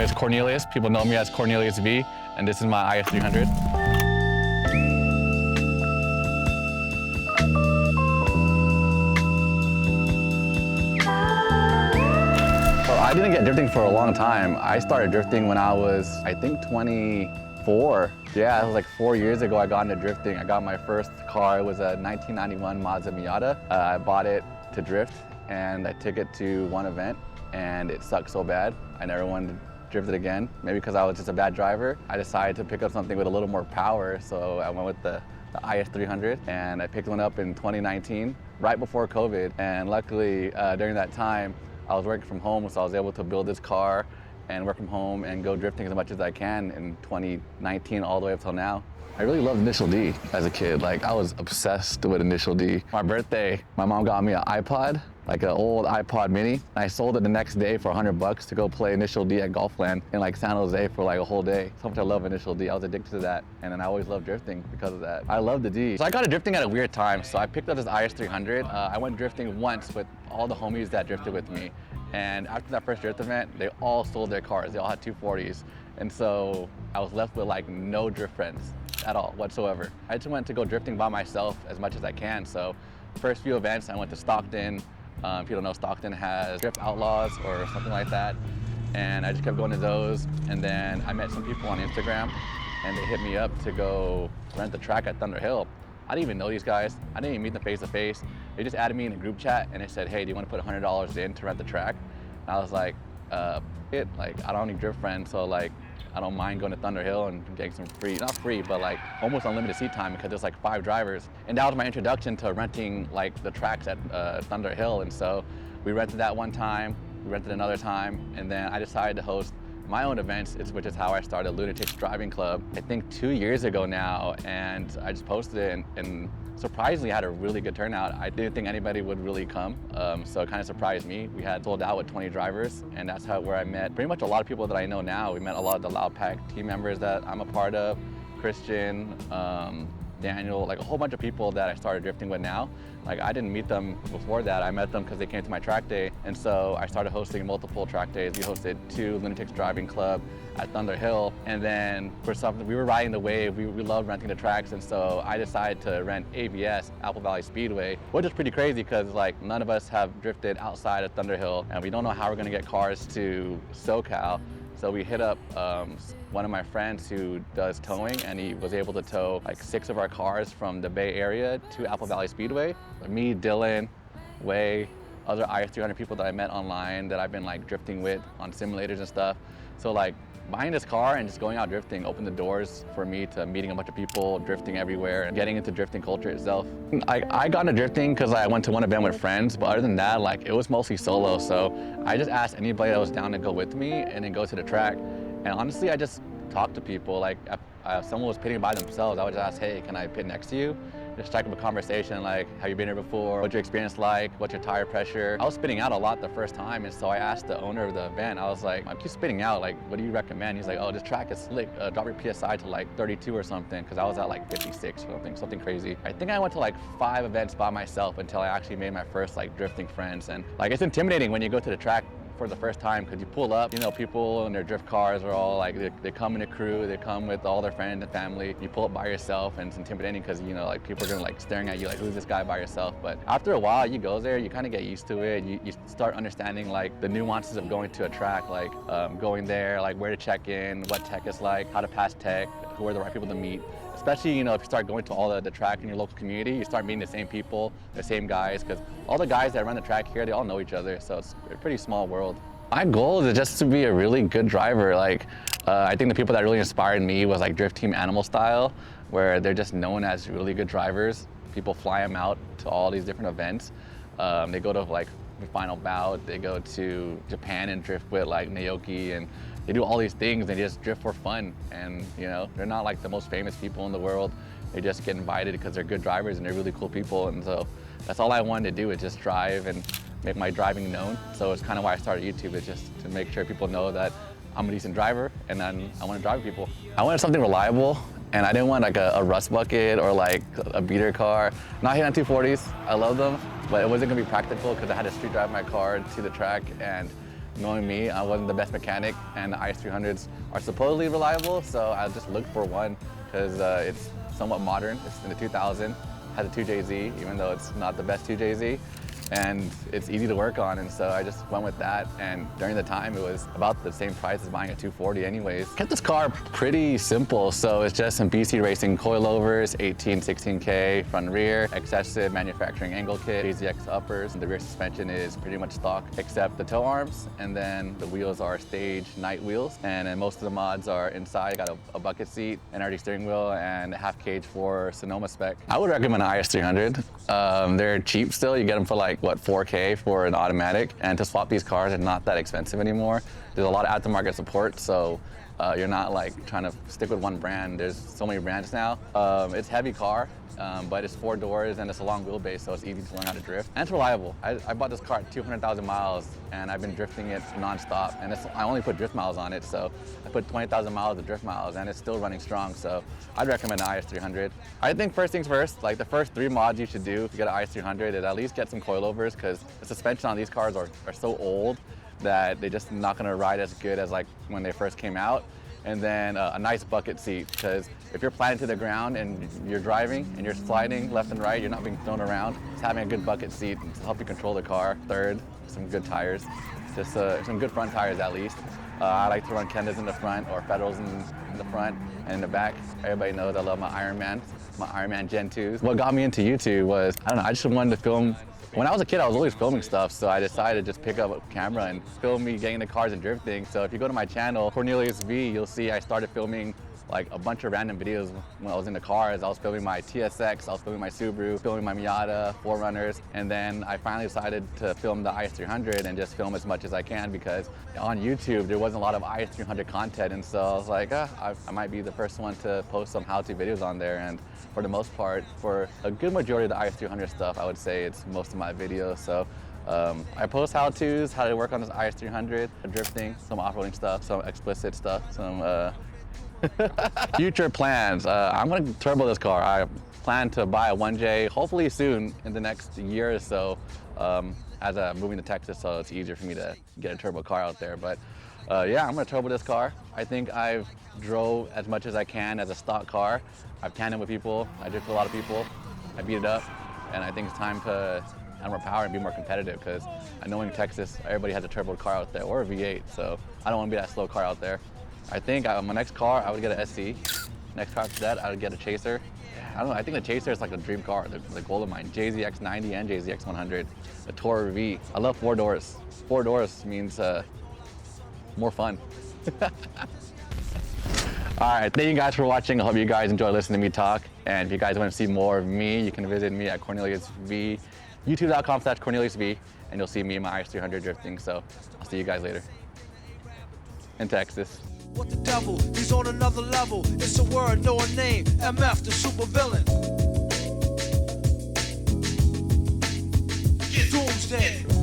is Cornelius. People know me as Cornelius V, and this is my IS300. So I didn't get drifting for a long time. I started drifting when I was, I think, 24. Yeah, it was like 4 years ago I got into drifting. I got my first car. It was a 1991 Mazda Miata. I bought it to drift, and I took it to one event, and it sucked so bad. I never wanted to drift it again. Maybe because I was just a bad driver. I decided to pick up something with a little more power, so I went with the IS300, and I picked one up in 2019, right before COVID. And luckily, during that time, I was working from home, so I was able to build this car and work from home and go drifting as much as I can in 2019 all the way up till now. I really loved Initial D as a kid. Like, I was obsessed with Initial D. My birthday, my mom got me an iPod, like an old iPod mini. And I sold it the next day for $100 to go play Initial D at Golfland in like San Jose for like a whole day. So much I love Initial D. I was addicted to that. And then I always loved drifting because of that. I love the D. So I got into drifting at a weird time. So I picked up this IS300. I went drifting once with all the homies that drifted with me. And after that first drift event, they all sold their cars. They all had 240s. And so I was left with like no drift friends at all whatsoever. I just went to go drifting by myself as much as I can. So first few events, I went to Stockton. If you don't know, Stockton has Drift Outlaws or something like that. And I just kept going to those. And then I met some people on Instagram, and they hit me up to go rent the track at Thunder Hill. I didn't even know these guys. I didn't even meet them face to face. They just added me in a group chat, and they said, hey, do you want to put $100 in to rent the track? And I was like, like, I don't need drift friends, so like, I don't mind going to Thunder Hill and getting some free, not free, but like almost unlimited seat time because there's like 5 drivers. And that was my introduction to renting like the tracks at Thunder Hill. And so we rented that one time, we rented another time, and then I decided to host my own events, which is how I started Lunatics Driving Club, I think 2 years ago now. And I just posted it, and surprisingly, I had a really good turnout. I didn't think anybody would really come, so it kind of surprised me. We had sold out with 20 drivers, and that's where I met pretty much a lot of people that I know now. We met a lot of the Loud Pack team members that I'm a part of, Christian, Daniel, like a whole bunch of people that I started drifting with now. Like, I didn't meet them before that. I met them because they came to my track day. And so I started hosting multiple track days. We hosted 2 Lunatics Driving Club at Thunder Hill. And then for something, we were riding the wave. We loved renting the tracks. And so I decided to rent AVS, Apple Valley Speedway, which is pretty crazy because like none of us have drifted outside of Thunder Hill, and we don't know how we're gonna get cars to SoCal. So we hit up one of my friends who does towing, and he was able to tow like 6 of our cars from the Bay Area to Apple Valley Speedway. Me, Dylan, Way, other IS300 people that I met online that I've been like drifting with on simulators and stuff. So like buying this car and just going out drifting opened the doors for me to meeting a bunch of people, drifting everywhere, and getting into drifting culture itself. I got into drifting because I went to one event with friends, but other than that, like it was mostly solo. So I just asked anybody that was down to go with me and then go to the track. And honestly, I just talked to people. Like if someone was pitting by themselves, I would just ask, hey, can I pit next to you? Just strike up a conversation like, have you been here before? What's your experience like? What's your tire pressure? I was spitting out a lot the first time, and so I asked the owner of the event, I was like, I keep spitting out, like, what do you recommend? He's like, oh, this track is slick. Drop your PSI to like 32 or something, because I was at like 56 or something crazy. I think I went to like 5 events by myself until I actually made my first like drifting friends. And like, it's intimidating when you go to the track for the first time because you pull up, you know, people in their drift cars are all like, they come in a crew, they come with all their friends and family. You pull up by yourself, and it's intimidating because, you know, like people are gonna like staring at you like, who's this guy by yourself? But after a while, you go there, you kind of get used to it. You start understanding like the nuances of going to a track, like going there, like where to check in, what tech is like, how to pass tech, who are the right people to meet. Especially, you know, if you start going to all the track in your local community, you start meeting the same people, the same guys, because all the guys that run the track here, they all know each other, so it's a pretty small world. My goal is just to be a really good driver. Like, I think the people that really inspired me was like Drift Team Animal Style, where they're just known as really good drivers. People fly them out to all these different events. They go to like the final bout, they go to Japan and drift with like Naoki, and they do all these things. They just drift for fun, and you know, they're not like the most famous people in the world. They just get invited because they're good drivers and they're really cool people. And so that's all I wanted to do, is just drive and make my driving known. So it's kind of why I started YouTube, is just to make sure people know that I'm a decent driver, and then I want to drive people. I wanted something reliable, and I didn't want like a rust bucket or like a beater car. Not hitting on 240s, I love them, but it wasn't gonna be practical because I had to street drive my car to the track, and knowing me, I wasn't the best mechanic, and the IS300s are supposedly reliable, so I just looked for one because it's somewhat modern. It's in the 2000, has a 2JZ, even though it's not the best 2JZ. And it's easy to work on, and so I just went with that. And during the time, it was about the same price as buying a 240 anyways. Kept this car pretty simple, so it's just some BC Racing coilovers, 18, 16K front and rear, excessive manufacturing angle kit, JZX uppers, and the rear suspension is pretty much stock except the toe arms, and then the wheels are stage night wheels, and then most of the mods are inside. Got a bucket seat, an RD steering wheel, and a half cage for Sonoma spec. I would recommend an IS300. They're cheap still. You get them for like, what, 4K for an automatic, and to swap these cars are not that expensive anymore. There's a lot of aftermarket support, so you're not like trying to stick with one brand. There's so many brands now. It's a heavy car, but it's 4 doors and it's a long wheelbase, so it's easy to learn how to drift. And it's reliable. I bought this car at 200,000 miles, and I've been drifting it nonstop. And I only put drift miles on it, so I put 20,000 miles of drift miles, and it's still running strong. So I'd recommend the IS300. I think first things first, like the first 3 mods you should do if you get an IS300 is at least get some coilovers, because the suspension on these cars are so old that they're just not gonna ride as good as like when they first came out. And then a nice bucket seat, because if you're planted to the ground and you're driving and you're sliding left and right, you're not being thrown around. Just having a good bucket seat to help you control the car. Third, some good tires, just some good front tires at least. I like to run Kendas in the front or Federals in the front and in the back. Everybody knows I love my Ironman Gen 2s. What got me into YouTube was, I don't know, I just wanted to film. When I was a kid, I was always filming stuff, so I decided to just pick up a camera and film me getting the cars and drifting. So if you go to my channel, Cornelius V, you'll see I started filming like a bunch of random videos when I was in the cars. I was filming my TSX, I was filming my Subaru, filming my Miata, 4Runners, and then I finally decided to film the IS300 and just film as much as I can, because on YouTube there wasn't a lot of IS300 content, and so I was like, I might be the first one to post some how-to videos on there. And for the most part, for a good majority of the IS300 stuff, I would say it's most of my videos. So I post how-tos, how to work on this IS300, drifting, some off-roading stuff, some explicit stuff, some future plans. I'm gonna turbo this car. I plan to buy a 1J hopefully soon in the next year or so, as I'm moving to Texas, so it's easier for me to get a turbo car out there. But yeah, I'm gonna turbo this car. I think I've drove as much as I can as a stock car. I've tandem with people, I drift with a lot of people, I beat it up, and I think it's time to add more power and be more competitive, because I know in Texas everybody has a turbo car out there or a V8, so I don't want to be that slow car out there. I think my next car, I would get an SC. Next car after that, I would get a Chaser. I don't know, I think the Chaser is like the dream car, the goal of mine. JZX90 and JZX100, the Tourer V. I love 4 doors. 4 doors means more fun. All right, thank you guys for watching. I hope you guys enjoy listening to me talk. And if you guys want to see more of me, you can visit me at Cornelius V, youtube.com/Cornelius V, and you'll see me in my IS300 drifting. So I'll see you guys later in Texas. What the devil? He's on another level. It's a word, no a name. MF, the super villain. Doomsday.